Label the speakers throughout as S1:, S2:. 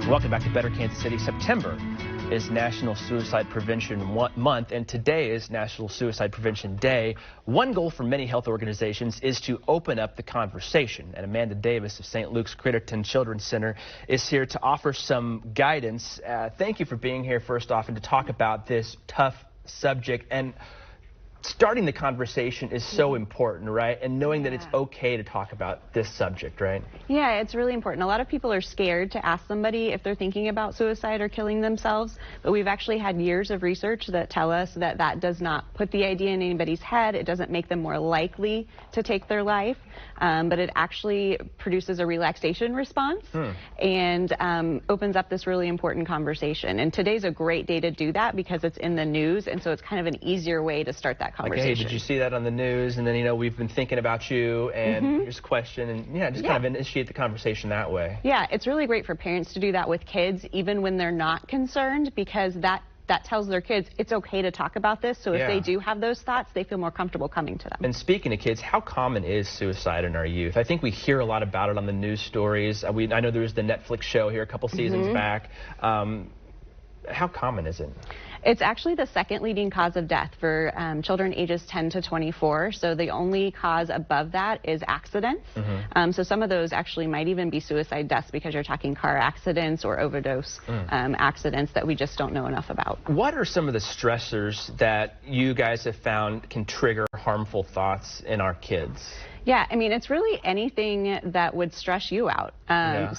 S1: Welcome back to Better Kansas City. September is National Suicide Prevention Month, and today is National Suicide Prevention Day. One goal for many health organizations is to open up the conversation, and Amanda Davis of St. Luke's Critterton Children's Center is here to offer some guidance. Thank you for being here, first off, and to talk about this tough subject. And starting the conversation is so important, right? And knowing that it's okay to talk about this subject, right?
S2: Yeah, it's really important. A lot of people are scared to ask somebody if they're thinking about suicide or killing themselves, but we've actually had years of research that tell us that that does not put the idea in anybody's head. It doesn't make them more likely to take their life, but it actually produces a relaxation response and opens up this really important conversation. And today's a great day to do that because it's in the news, and so it's kind of an easier way to start that conversation.
S1: Like, hey, did you see that on the news? And then, you know, we've been thinking about you, and here's a question, and just kind of initiate the conversation that way.
S2: Yeah, it's really great for parents to do that with kids, even when they're not concerned, because that tells their kids it's okay to talk about this. So if they do have those thoughts, they feel more comfortable coming to them.
S1: And speaking of kids, how common is suicide in our youth? I think we hear a lot about it on the news stories. I know there was the Netflix show here a couple seasons back. How common is it?
S2: It's actually the second leading cause of death for children ages 10 to 24. So the only cause above that is accidents. So some of those actually might even be suicide deaths because you're talking car accidents or overdose accidents that we just don't know enough about.
S1: What are some of the stressors that you guys have found can trigger harmful thoughts in our kids?
S2: Yeah, I mean, it's really anything that would stress you out.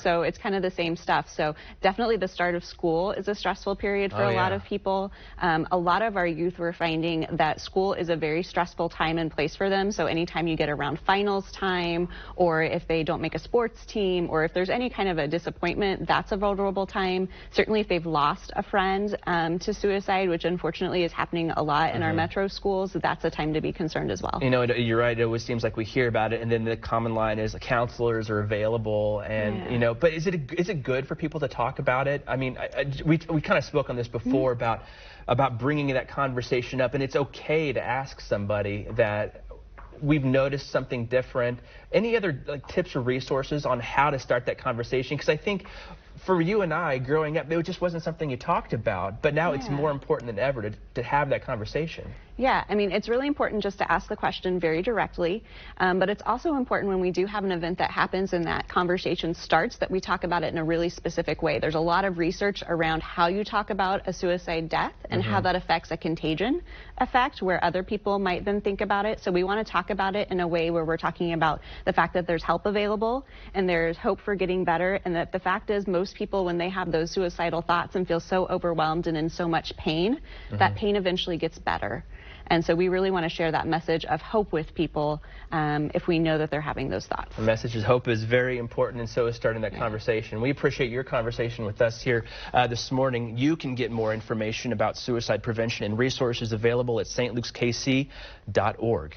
S2: So it's kind of the same stuff. So definitely the start of school is a stressful period for a lot of people. A lot of our youth, we're finding that school is a very stressful time and place for them. So anytime you get around finals time, or if they don't make a sports team, or if there's any kind of a disappointment, that's a vulnerable time. Certainly if they've lost a friend to suicide, which unfortunately is happening a lot in our metro schools, that's a time to be concerned as well.
S1: You know, you're right. It always seems like we hear about it, and then the common line is counselors are available, and you know, but is it good for people to talk about it? I mean, we kind of spoke on this before about bringing that conversation up, and it's okay to ask somebody that we've noticed something different. Any other tips or resources on how to start that conversation? Because I think for you and I, growing up, it just wasn't something you talked about, but now it's more important than ever to have that conversation. Yeah,
S2: I mean, it's really important just to ask the question very directly, but it's also important when we do have an event that happens and that conversation starts that we talk about it in a really specific way. There's a lot of research around how you talk about a suicide death and how that affects a contagion effect where other people might then think about it. So we want to talk about it in a way where we're talking about the fact that there's help available and there's hope for getting better, and that the fact is most people, when they have those suicidal thoughts and feel so overwhelmed and in so much pain, that pain eventually gets better. And so we really want to share that message of hope with people if we know that they're having those thoughts.
S1: The message of hope is very important, and so is starting that conversation. We appreciate your conversation with us here this morning. You can get more information about suicide prevention and resources available at stlukeskc.org.